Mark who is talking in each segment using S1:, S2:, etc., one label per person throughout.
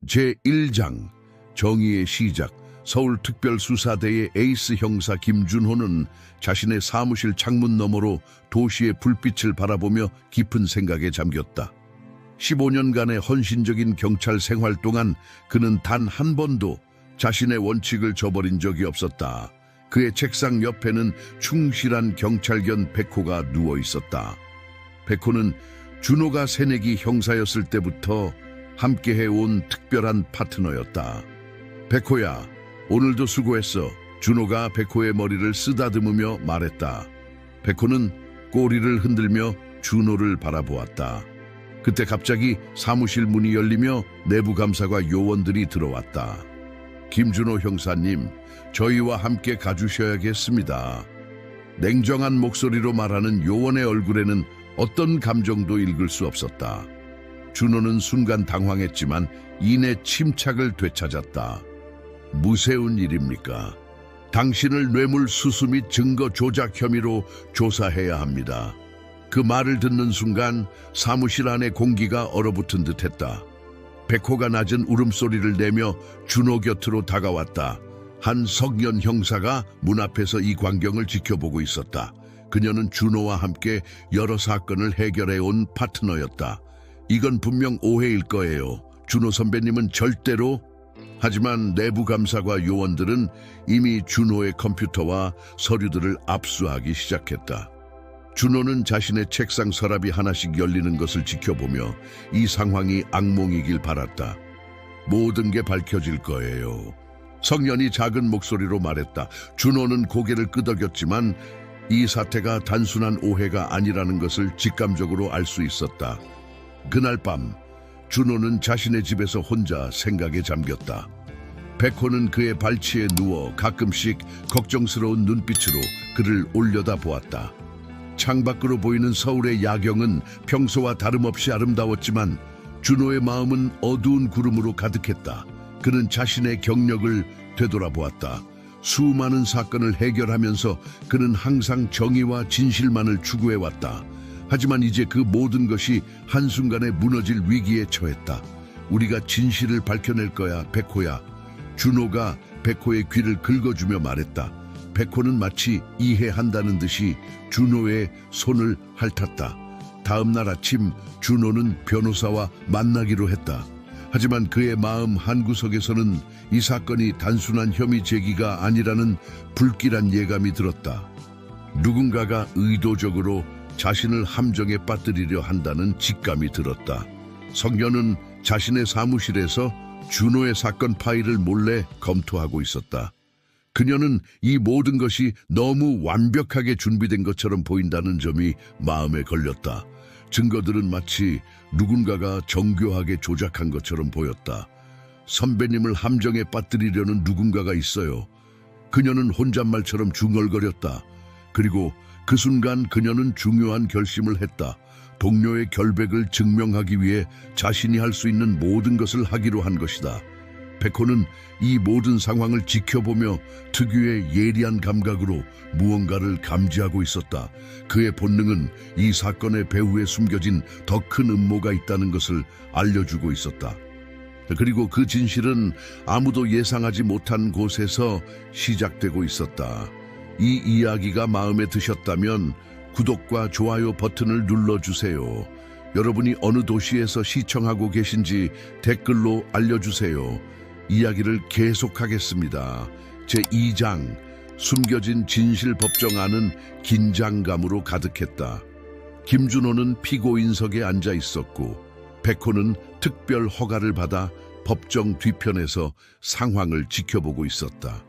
S1: 제1장 정의의 시작. 서울특별수사대의 에이스 형사 김준호는 자신의 사무실 창문 너머로 도시의 불빛을 바라보며 깊은 생각에 잠겼다. 15년간의 헌신적인 경찰 생활 동안 그는 단 한 번도 자신의 원칙을 저버린 적이 없었다. 그의 책상 옆에는 충실한 경찰견 백호가 누워 있었다. 백호는 준호가 새내기 형사였을 때부터 함께해온 특별한 파트너였다. 백호야, 오늘도 수고했어. 준호가 백호의 머리를 쓰다듬으며 말했다. 백호는 꼬리를 흔들며 준호를 바라보았다. 그때 갑자기 사무실 문이 열리며 내부 감사과 요원들이 들어왔다. 김준호 형사님, 저희와 함께 가주셔야겠습니다. 냉정한 목소리로 말하는 요원의 얼굴에는 어떤 감정도 읽을 수 없었다. 준호는 순간 당황했지만 이내 침착을 되찾았다. 무쇠운 일입니까? 당신을 뇌물수수 및 증거 조작 혐의로 조사해야 합니다. 그 말을 듣는 순간 사무실 안의 공기가 얼어붙은 듯했다. 백호가 낮은 울음소리를 내며 준호 곁으로 다가왔다. 한 성년 형사가 문 앞에서 이 광경을 지켜보고 있었다. 그녀는 준호와 함께 여러 사건을 해결해온 파트너였다. 이건 분명 오해일 거예요. 준호 선배님은 절대로... 하지만 내부 감사과 요원들은 이미 준호의 컴퓨터와 서류들을 압수하기 시작했다. 준호는 자신의 책상 서랍이 하나씩 열리는 것을 지켜보며 이 상황이 악몽이길 바랐다. 모든 게 밝혀질 거예요. 성년이 작은 목소리로 말했다. 준호는 고개를 끄덕였지만 이 사태가 단순한 오해가 아니라는 것을 직감적으로 알 수 있었다. 그날 밤 준호는 자신의 집에서 혼자 생각에 잠겼다. 백호는 그의 발치에 누워 가끔씩 걱정스러운 눈빛으로 그를 올려다보았다. 창밖으로 보이는 서울의 야경은 평소와 다름없이 아름다웠지만 준호의 마음은 어두운 구름으로 가득했다. 그는 자신의 경력을 되돌아보았다. 수많은 사건을 해결하면서 그는 항상 정의와 진실만을 추구해왔다. 하지만 이제 그 모든 것이 한순간에 무너질 위기에 처했다. 우리가 진실을 밝혀낼 거야, 백호야. 준호가 백호의 귀를 긁어주며 말했다. 백호는 마치 이해한다는 듯이 준호의 손을 핥았다. 다음 날 아침 준호는 변호사와 만나기로 했다. 하지만 그의 마음 한구석에서는 이 사건이 단순한 혐의 제기가 아니라는 불길한 예감이 들었다. 누군가가 의도적으로 자신을 함정에 빠뜨리려 한다는 직감이 들었다. 성년은 자신의 사무실에서 준호의 사건 파일을 몰래 검토하고 있었다. 그녀는 이 모든 것이 너무 완벽하게 준비된 것처럼 보인다는 점이 마음에 걸렸다. 증거들은 마치 누군가가 정교하게 조작한 것처럼 보였다. 선배님을 함정에 빠뜨리려는 누군가가 있어요. 그녀는 혼잣말처럼 중얼거렸다. 그리고 그 순간 그녀는 중요한 결심을 했다. 동료의 결백을 증명하기 위해 자신이 할 수 있는 모든 것을 하기로 한 것이다. 백호는 이 모든 상황을 지켜보며 특유의 예리한 감각으로 무언가를 감지하고 있었다. 그의 본능은 이 사건의 배후에 숨겨진 더 큰 음모가 있다는 것을 알려주고 있었다. 그리고 그 진실은 아무도 예상하지 못한 곳에서 시작되고 있었다. 이 이야기가 마음에 드셨다면 구독과 좋아요 버튼을 눌러주세요. 여러분이 어느 도시에서 시청하고 계신지 댓글로 알려주세요. 이야기를 계속하겠습니다. 제2장 숨겨진 진실 법정안은 긴장감으로 가득했다. 김준호는 피고인석에 앉아 있었고 백호는 특별 허가를 받아 법정 뒤편에서 상황을 지켜보고 있었다.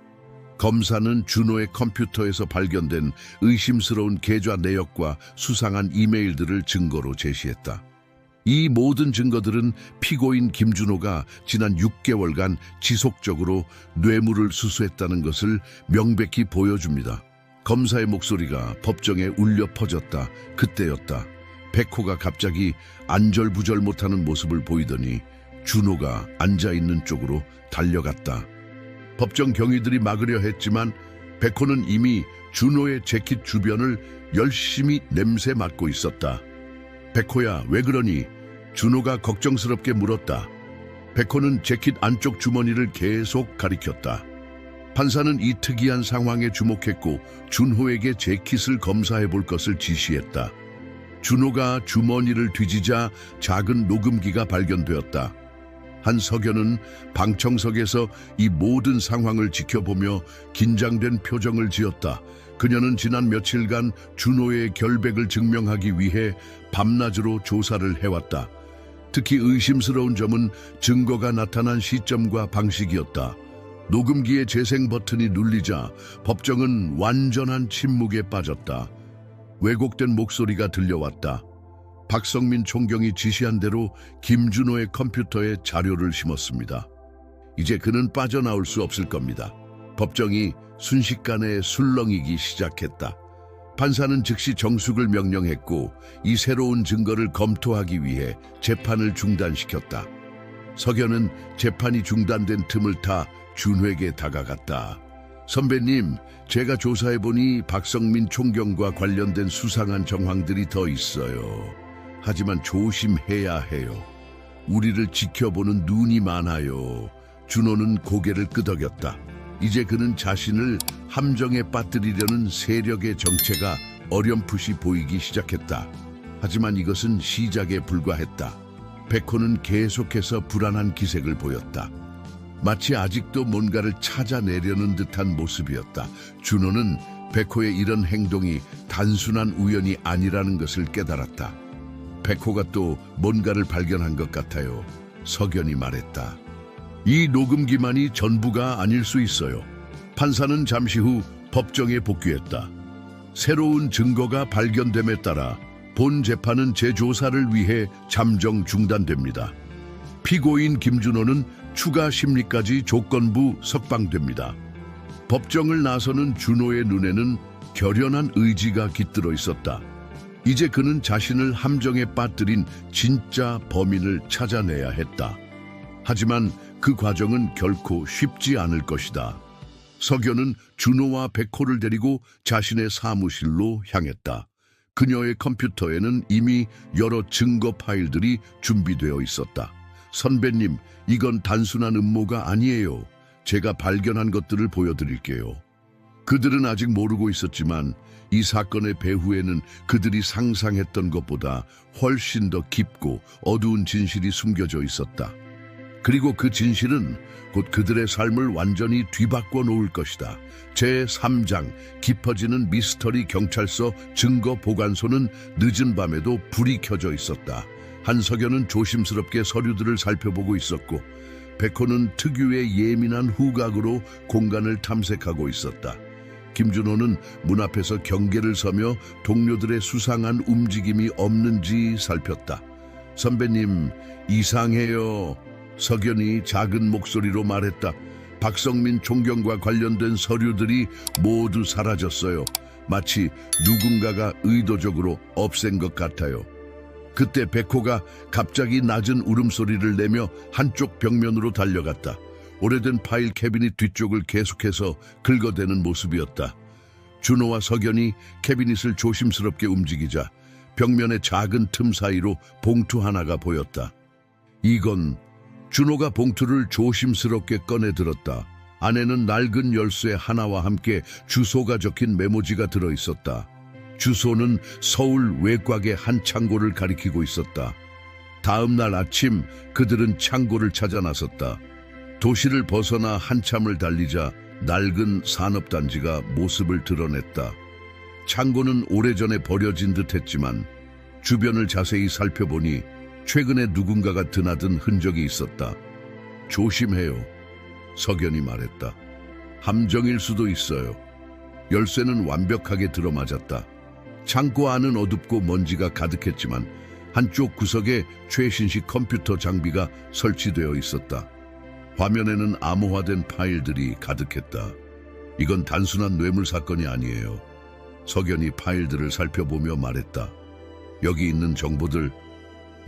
S1: 검사는 준호의 컴퓨터에서 발견된 의심스러운 계좌 내역과 수상한 이메일들을 증거로 제시했다. 이 모든 증거들은 피고인 김준호가 지난 6개월간 지속적으로 뇌물을 수수했다는 것을 명백히 보여줍니다. 검사의 목소리가 법정에 울려 퍼졌다. 그때였다. 백호가 갑자기 안절부절 못하는 모습을 보이더니 준호가 앉아있는 쪽으로 달려갔다. 법정 경위들이 막으려 했지만 백호는 이미 준호의 재킷 주변을 열심히 냄새 맡고 있었다. 백호야, 왜 그러니? 준호가 걱정스럽게 물었다. 백호는 재킷 안쪽 주머니를 계속 가리켰다. 판사는 이 특이한 상황에 주목했고 준호에게 재킷을 검사해 볼 것을 지시했다. 준호가 주머니를 뒤지자 작은 녹음기가 발견되었다. 한석연은 방청석에서 이 모든 상황을 지켜보며 긴장된 표정을 지었다. 그녀는 지난 며칠간 준호의 결백을 증명하기 위해 밤낮으로 조사를 해왔다. 특히 의심스러운 점은 증거가 나타난 시점과 방식이었다. 녹음기의 재생 버튼이 눌리자 법정은 완전한 침묵에 빠졌다. 왜곡된 목소리가 들려왔다. 박성민 총경이 지시한 대로 김준호의 컴퓨터에 자료를 심었습니다. 이제 그는 빠져나올 수 없을 겁니다. 법정이 순식간에 술렁이기 시작했다. 판사는 즉시 정숙을 명령했고 이 새로운 증거를 검토하기 위해 재판을 중단시켰다. 석연은 재판이 중단된 틈을 타 준호에게 다가갔다. 선배님, 제가 조사해보니 박성민 총경과 관련된 수상한 정황들이 더 있어요. 하지만 조심해야 해요. 우리를 지켜보는 눈이 많아요. 준호는 고개를 끄덕였다. 이제 그는 자신을 함정에 빠뜨리려는 세력의 정체가 어렴풋이 보이기 시작했다. 하지만 이것은 시작에 불과했다. 백호는 계속해서 불안한 기색을 보였다. 마치 아직도 뭔가를 찾아내려는 듯한 모습이었다. 준호는 백호의 이런 행동이 단순한 우연이 아니라는 것을 깨달았다. 백호가 또 뭔가를 발견한 것 같아요. 석연이 말했다. 이 녹음기만이 전부가 아닐 수 있어요. 판사는 잠시 후 법정에 복귀했다. 새로운 증거가 발견됨에 따라 본 재판은 재조사를 위해 잠정 중단됩니다. 피고인 김준호는 추가 심리까지 조건부 석방됩니다. 법정을 나서는 준호의 눈에는 결연한 의지가 깃들어 있었다. 이제 그는 자신을 함정에 빠뜨린 진짜 범인을 찾아내야 했다. 하지만 그 과정은 결코 쉽지 않을 것이다. 석연은 준호와 백호를 데리고 자신의 사무실로 향했다. 그녀의 컴퓨터에는 이미 여러 증거 파일들이 준비되어 있었다. 선배님, 이건 단순한 음모가 아니에요. 제가 발견한 것들을 보여드릴게요. 그들은 아직 모르고 있었지만 이 사건의 배후에는 그들이 상상했던 것보다 훨씬 더 깊고 어두운 진실이 숨겨져 있었다. 그리고 그 진실은 곧 그들의 삶을 완전히 뒤바꿔 놓을 것이다. 제3장 깊어지는 미스터리 경찰서 증거 보관소는 늦은 밤에도 불이 켜져 있었다. 한석연은 조심스럽게 서류들을 살펴보고 있었고 백호는 특유의 예민한 후각으로 공간을 탐색하고 있었다. 김준호는 문 앞에서 경계를 서며 동료들의 수상한 움직임이 없는지 살폈다. 선배님, 이상해요. 석연이 작은 목소리로 말했다. 박성민 총경과 관련된 서류들이 모두 사라졌어요. 마치 누군가가 의도적으로 없앤 것 같아요. 그때 백호가 갑자기 낮은 울음소리를 내며 한쪽 벽면으로 달려갔다. 오래된 파일 캐비닛 뒤쪽을 계속해서 긁어대는 모습이었다. 준호와 석연이 캐비닛을 조심스럽게 움직이자 벽면의 작은 틈 사이로 봉투 하나가 보였다. 이건 준호가 봉투를 조심스럽게 꺼내 들었다. 안에는 낡은 열쇠 하나와 함께 주소가 적힌 메모지가 들어있었다. 주소는 서울 외곽의 한 창고를 가리키고 있었다. 다음 날 아침 그들은 창고를 찾아 나섰다. 도시를 벗어나 한참을 달리자 낡은 산업단지가 모습을 드러냈다. 창고는 오래전에 버려진 듯 했지만 주변을 자세히 살펴보니 최근에 누군가가 드나든 흔적이 있었다. 조심해요. 석연이 말했다. 함정일 수도 있어요. 열쇠는 완벽하게 들어맞았다. 창고 안은 어둡고 먼지가 가득했지만 한쪽 구석에 최신식 컴퓨터 장비가 설치되어 있었다. 화면에는 암호화된 파일들이 가득했다. 이건 단순한 뇌물 사건이 아니에요. 석연이 파일들을 살펴보며 말했다. 여기 있는 정보들,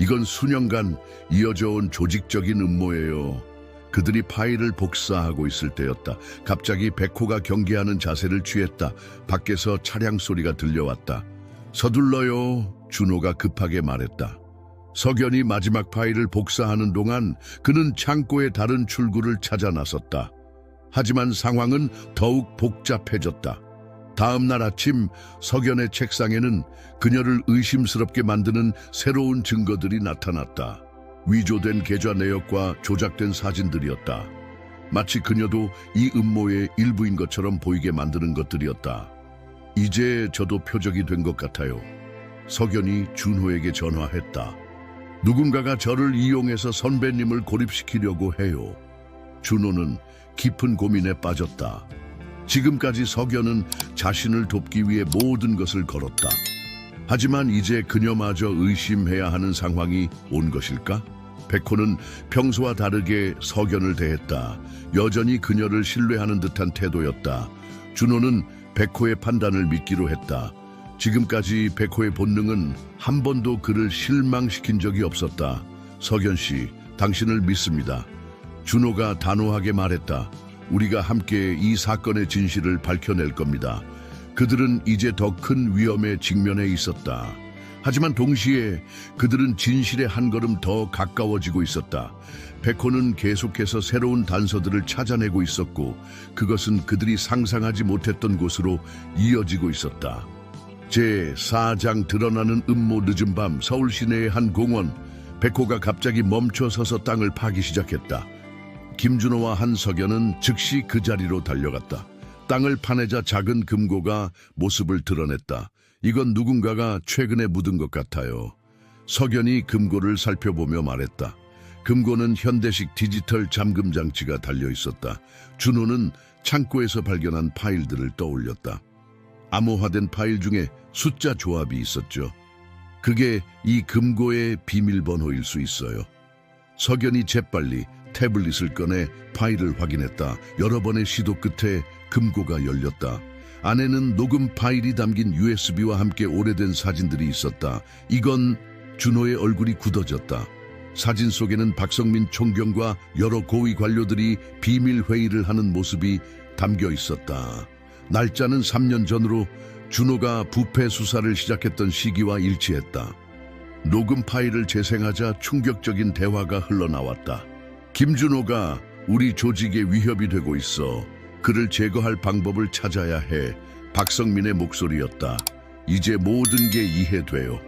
S1: 이건 수년간 이어져 온 조직적인 음모예요. 그들이 파일을 복사하고 있을 때였다. 갑자기 백호가 경계하는 자세를 취했다. 밖에서 차량 소리가 들려왔다. 서둘러요. 준호가 급하게 말했다. 석연이 마지막 파일을 복사하는 동안 그는 창고의 다른 출구를 찾아 나섰다. 하지만 상황은 더욱 복잡해졌다. 다음 날 아침 석연의 책상에는 그녀를 의심스럽게 만드는 새로운 증거들이 나타났다. 위조된 계좌 내역과 조작된 사진들이었다. 마치 그녀도 이 음모의 일부인 것처럼 보이게 만드는 것들이었다. 이제 저도 표적이 된 것 같아요. 석연이 준호에게 전화했다. 누군가가 저를 이용해서 선배님을 고립시키려고 해요. 준호는 깊은 고민에 빠졌다. 지금까지 석연은 자신을 돕기 위해 모든 것을 걸었다. 하지만 이제 그녀마저 의심해야 하는 상황이 온 것일까? 백호는 평소와 다르게 석연을 대했다. 여전히 그녀를 신뢰하는 듯한 태도였다. 준호는 백호의 판단을 믿기로 했다. 지금까지 백호의 본능은 한 번도 그를 실망시킨 적이 없었다. 석연 씨, 당신을 믿습니다. 준호가 단호하게 말했다. 우리가 함께 이 사건의 진실을 밝혀낼 겁니다. 그들은 이제 더 큰 위험에 직면해 있었다. 하지만 동시에 그들은 진실에 한 걸음 더 가까워지고 있었다. 백호는 계속해서 새로운 단서들을 찾아내고 있었고 그것은 그들이 상상하지 못했던 곳으로 이어지고 있었다. 제4장 드러나는 음모. 늦은 밤 서울 시내의 한 공원. 백호가 갑자기 멈춰 서서 땅을 파기 시작했다. 김준호와 한석연은 즉시 그 자리로 달려갔다. 땅을 파내자 작은 금고가 모습을 드러냈다. 이건 누군가가 최근에 묻은 것 같아요. 석연이 금고를 살펴보며 말했다. 금고는 현대식 디지털 잠금 장치가 달려 있었다. 준호는 창고에서 발견한 파일들을 떠올렸다. 암호화된 파일 중에 숫자 조합이 있었죠. 그게 이 금고의 비밀번호일 수 있어요. 석연이 재빨리 태블릿을 꺼내 파일을 확인했다. 여러 번의 시도 끝에 금고가 열렸다. 안에는 녹음 파일이 담긴 USB와 함께 오래된 사진들이 있었다. 이건 준호의 얼굴이 굳어졌다. 사진 속에는 박성민 총경과 여러 고위 관료들이 비밀 회의를 하는 모습이 담겨 있었다. 날짜는 3년 전으로 준호가 부패 수사를 시작했던 시기와 일치했다. 녹음 파일을 재생하자 충격적인 대화가 흘러나왔다. 김준호가 우리 조직에 위협이 되고 있어. 그를 제거할 방법을 찾아야 해. 박성민의 목소리였다. 이제 모든 게 이해돼요.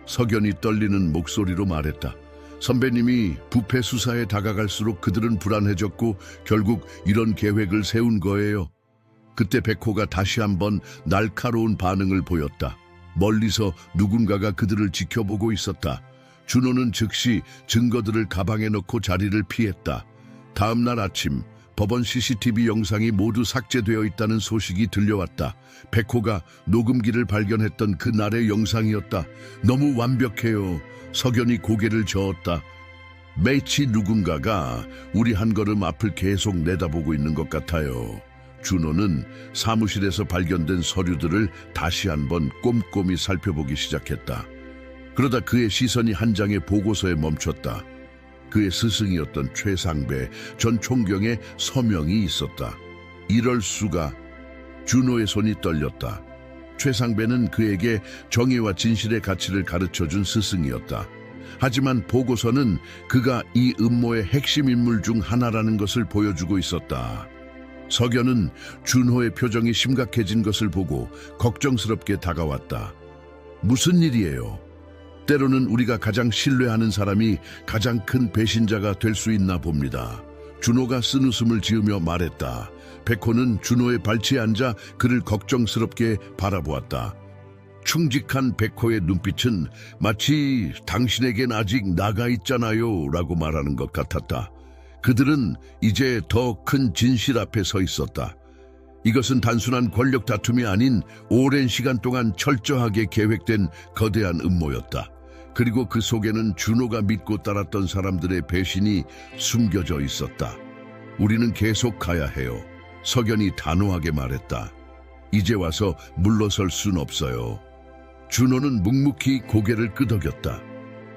S1: 석연이 떨리는 목소리로 말했다. 선배님이 부패 수사에 다가갈수록 그들은 불안해졌고 결국 이런 계획을 세운 거예요. 그때 백호가 다시 한번 날카로운 반응을 보였다. 멀리서 누군가가 그들을 지켜보고 있었다. 준호는 즉시 증거들을 가방에 넣고 자리를 피했다. 다음 날 아침 법원 CCTV 영상이 모두 삭제되어 있다는 소식이 들려왔다. 백호가 녹음기를 발견했던 그날의 영상이었다. 너무 완벽해요. 석연이 고개를 저었다. 마치 누군가가 우리 한 걸음 앞을 계속 내다보고 있는 것 같아요. 준호는 사무실에서 발견된 서류들을 다시 한번 꼼꼼히 살펴보기 시작했다. 그러다 그의 시선이 한 장의 보고서에 멈췄다. 그의 스승이었던 최상배 전 총경의 서명이 있었다. 이럴 수가. 준호의 손이 떨렸다. 최상배는 그에게 정의와 진실의 가치를 가르쳐준 스승이었다. 하지만 보고서는 그가 이 음모의 핵심 인물 중 하나라는 것을 보여주고 있었다. 석연은 준호의 표정이 심각해진 것을 보고 걱정스럽게 다가왔다. 무슨 일이에요? 때로는 우리가 가장 신뢰하는 사람이 가장 큰 배신자가 될 수 있나 봅니다. 준호가 쓴웃음을 지으며 말했다. 백호는 준호의 발치에 앉아 그를 걱정스럽게 바라보았다. 충직한 백호의 눈빛은 마치 당신에겐 아직 나가 있잖아요 라고 말하는 것 같았다. 그들은 이제 더 큰 진실 앞에 서 있었다. 이것은 단순한 권력 다툼이 아닌 오랜 시간 동안 철저하게 계획된 거대한 음모였다. 그리고 그 속에는 준호가 믿고 따랐던 사람들의 배신이 숨겨져 있었다. 우리는 계속 가야 해요. 석연이 단호하게 말했다. 이제 와서 물러설 순 없어요. 준호는 묵묵히 고개를 끄덕였다.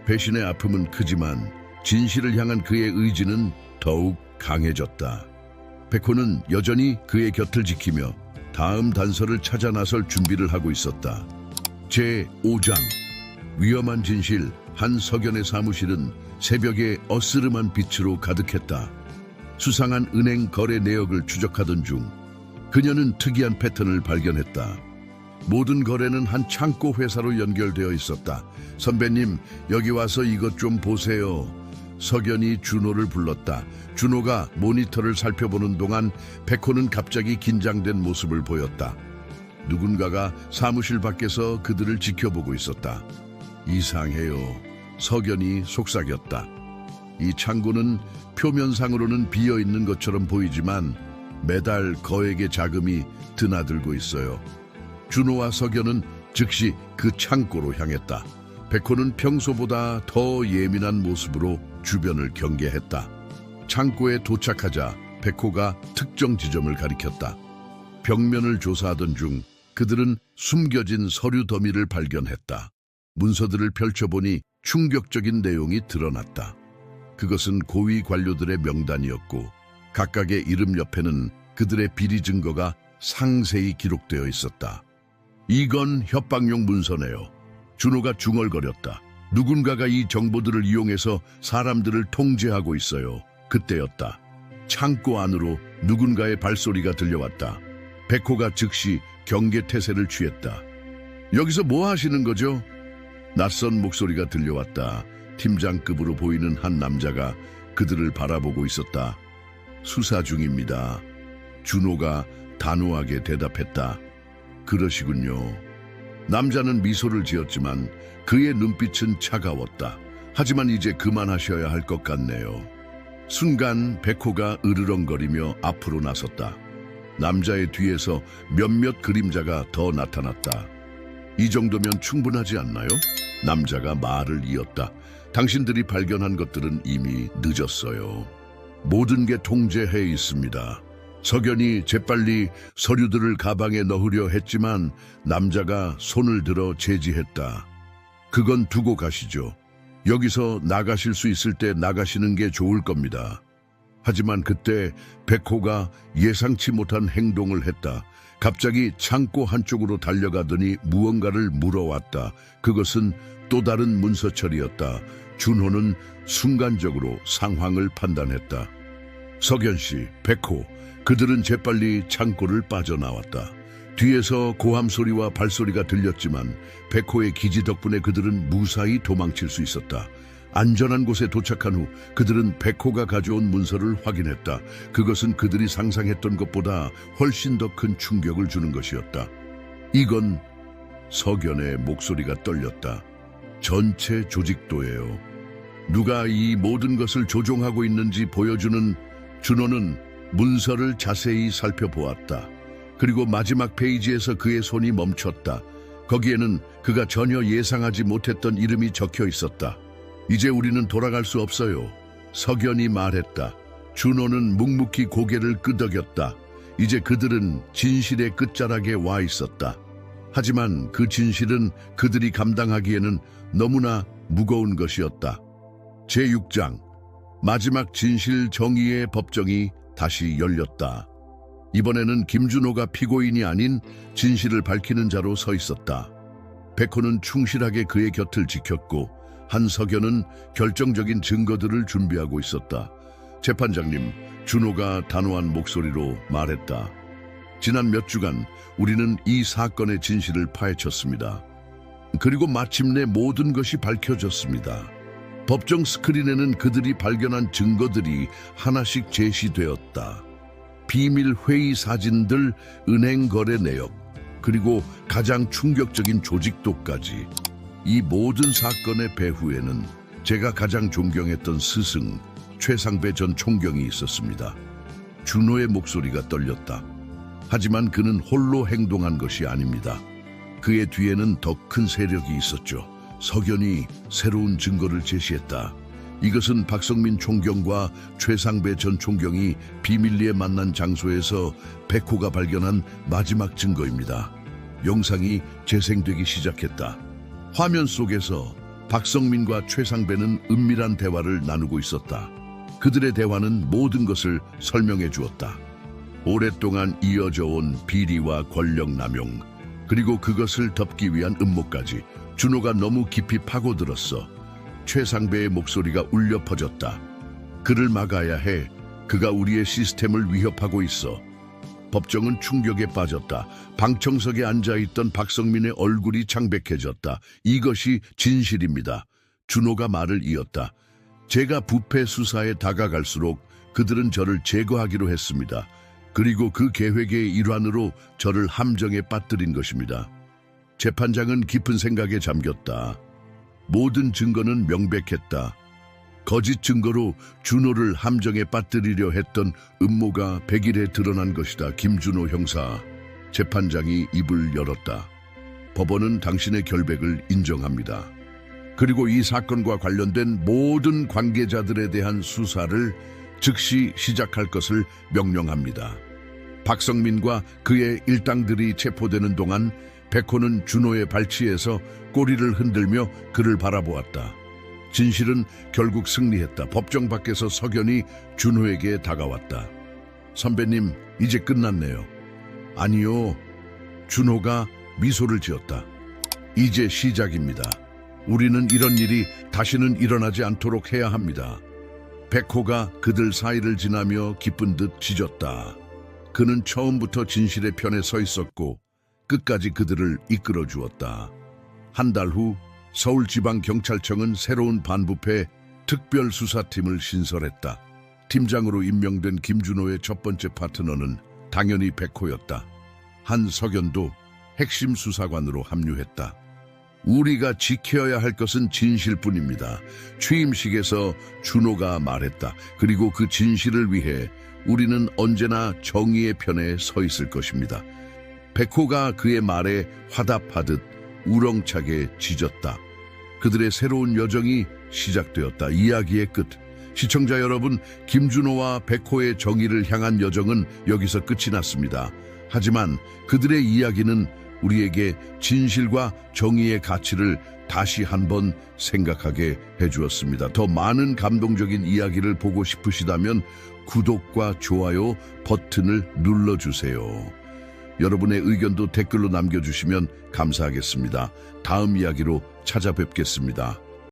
S1: 배신의 아픔은 크지만 진실을 향한 그의 의지는 더욱 강해졌다. 백호는 여전히 그의 곁을 지키며 다음 단서를 찾아 나설 준비를 하고 있었다. 제5장 위험한 진실. 한석연의 사무실은 새벽에 어스름한 빛으로 가득했다. 수상한 은행 거래 내역을 추적하던 중 그녀는 특이한 패턴을 발견했다. 모든 거래는 한 창고 회사로 연결되어 있었다. 선배님, 여기 와서 이것 좀 보세요. 석연이 준호를 불렀다. 준호가 모니터를 살펴보는 동안 백호는 갑자기 긴장된 모습을 보였다. 누군가가 사무실 밖에서 그들을 지켜보고 있었다. 이상해요. 석연이 속삭였다. 이 창고는 표면상으로는 비어있는 것처럼 보이지만 매달 거액의 자금이 드나들고 있어요. 준호와 석연은 즉시 그 창고로 향했다. 백호는 평소보다 더 예민한 모습으로 주변을 경계했다. 창고에 도착하자 백호가 특정 지점을 가리켰다. 벽면을 조사하던 중 그들은 숨겨진 서류 더미를 발견했다. 문서들을 펼쳐보니 충격적인 내용이 드러났다. 그것은 고위 관료들의 명단이었고 각각의 이름 옆에는 그들의 비리 증거가 상세히 기록되어 있었다. 이건 협박용 문서네요. 준호가 중얼거렸다. 누군가가 이 정보들을 이용해서 사람들을 통제하고 있어요. 그때였다. 창고 안으로 누군가의 발소리가 들려왔다. 백호가 즉시 경계태세를 취했다. 여기서 뭐 하시는 거죠? 낯선 목소리가 들려왔다. 팀장급으로 보이는 한 남자가 그들을 바라보고 있었다. 수사 중입니다. 준호가 단호하게 대답했다. 그러시군요. 남자는 미소를 지었지만 그의 눈빛은 차가웠다. 하지만 이제 그만하셔야 할 것 같네요. 순간 백호가 으르렁거리며 앞으로 나섰다. 남자의 뒤에서 몇몇 그림자가 더 나타났다. 이 정도면 충분하지 않나요? 남자가 말을 이었다. 당신들이 발견한 것들은 이미 늦었어요. 모든 게 통제해 있습니다. 석연이 재빨리 서류들을 가방에 넣으려 했지만 남자가 손을 들어 제지했다. 그건 두고 가시죠. 여기서 나가실 수 있을 때 나가시는 게 좋을 겁니다. 하지만 그때 백호가 예상치 못한 행동을 했다. 갑자기 창고 한쪽으로 달려가더니 무언가를 물어왔다. 그것은 또 다른 문서 처리였다. 준호는 순간적으로 상황을 판단했다. 석연 씨, 백호, 그들은 재빨리 창고를 빠져나왔다. 뒤에서 고함 소리와 발소리가 들렸지만 백호의 기지 덕분에 그들은 무사히 도망칠 수 있었다. 안전한 곳에 도착한 후 그들은 백호가 가져온 문서를 확인했다. 그것은 그들이 상상했던 것보다 훨씬 더 큰 충격을 주는 것이었다. 이건 석연의 목소리가 떨렸다. 전체 조직도예요. 누가 이 모든 것을 조종하고 있는지 보여주는. 준호는 문서를 자세히 살펴보았다. 그리고 마지막 페이지에서 그의 손이 멈췄다. 거기에는 그가 전혀 예상하지 못했던 이름이 적혀 있었다. 이제 우리는 돌아갈 수 없어요. 석연이 말했다. 준호는 묵묵히 고개를 끄덕였다. 이제 그들은 진실의 끝자락에 와 있었다. 하지만 그 진실은 그들이 감당하기에는 너무나 무거운 것이었다. 제6장 마지막 진실 정의의 법정이 다시 열렸다. 이번에는 김준호가 피고인이 아닌 진실을 밝히는 자로 서 있었다. 백호는 충실하게 그의 곁을 지켰고 한석연은 결정적인 증거들을 준비하고 있었다. 재판장님, 준호가 단호한 목소리로 말했다. 지난 몇 주간 우리는 이 사건의 진실을 파헤쳤습니다. 그리고 마침내 모든 것이 밝혀졌습니다. 법정 스크린에는 그들이 발견한 증거들이 하나씩 제시되었다. 비밀 회의 사진들, 은행 거래 내역, 그리고 가장 충격적인 조직도까지. 이 모든 사건의 배후에는 제가 가장 존경했던 스승 최상배 전 총경이 있었습니다. 준호의 목소리가 떨렸다. 하지만 그는 홀로 행동한 것이 아닙니다. 그의 뒤에는 더 큰 세력이 있었죠. 석연이 새로운 증거를 제시했다. 이것은 박성민 총경과 최상배 전 총경이 비밀리에 만난 장소에서 백호가 발견한 마지막 증거입니다. 영상이 재생되기 시작했다. 화면 속에서 박성민과 최상배는 은밀한 대화를 나누고 있었다. 그들의 대화는 모든 것을 설명해 주었다. 오랫동안 이어져 온 비리와 권력 남용, 그리고 그것을 덮기 위한 음모까지. 준호가 너무 깊이 파고들었어. 최상배의 목소리가 울려 퍼졌다. 그를 막아야 해. 그가 우리의 시스템을 위협하고 있어. 법정은 충격에 빠졌다. 방청석에 앉아있던 박성민의 얼굴이 창백해졌다. 이것이 진실입니다. 준호가 말을 이었다. 제가 부패 수사에 다가갈수록 그들은 저를 제거하기로 했습니다. 그리고 그 계획의 일환으로 저를 함정에 빠뜨린 것입니다. 재판장은 깊은 생각에 잠겼다. 모든 증거는 명백했다. 거짓 증거로 준호를 함정에 빠뜨리려 했던 음모가 100일에 드러난 것이다. 김준호 형사. 재판장이 입을 열었다. 법원은 당신의 결백을 인정합니다. 그리고 이 사건과 관련된 모든 관계자들에 대한 수사를 즉시 시작할 것을 명령합니다. 박성민과 그의 일당들이 체포되는 동안 백호는 준호의 발치에서 꼬리를 흔들며 그를 바라보았다. 진실은 결국 승리했다. 법정 밖에서 석연이 준호에게 다가왔다. 선배님, 이제 끝났네요. 아니요. 준호가 미소를 지었다. 이제 시작입니다. 우리는 이런 일이 다시는 일어나지 않도록 해야 합니다. 백호가 그들 사이를 지나며 기쁜 듯 짖었다. 그는 처음부터 진실의 편에 서 있었고 끝까지 그들을 이끌어 주었다. 한 달 후 서울지방경찰청은 새로운 반부패 특별수사팀을 신설했다. 팀장으로 임명된 김준호의 첫 번째 파트너는 당연히 백호였다. 한석연도 핵심 수사관으로 합류했다. 우리가 지켜야 할 것은 진실뿐입니다. 취임식에서 준호가 말했다. 그리고 그 진실을 위해 우리는 언제나 정의의 편에 서 있을 것입니다. 백호가 그의 말에 화답하듯 우렁차게 짖었다. 그들의 새로운 여정이 시작되었다. 이야기의 끝. 시청자 여러분, 김준호와 백호의 정의를 향한 여정은 여기서 끝이 났습니다. 하지만 그들의 이야기는 우리에게 진실과 정의의 가치를 다시 한번 생각하게 해주었습니다. 더 많은 감동적인 이야기를 보고 싶으시다면 구독과 좋아요 버튼을 눌러주세요. 여러분의 의견도 댓글로 남겨주시면 감사하겠습니다. 다음 이야기로 찾아뵙겠습니다.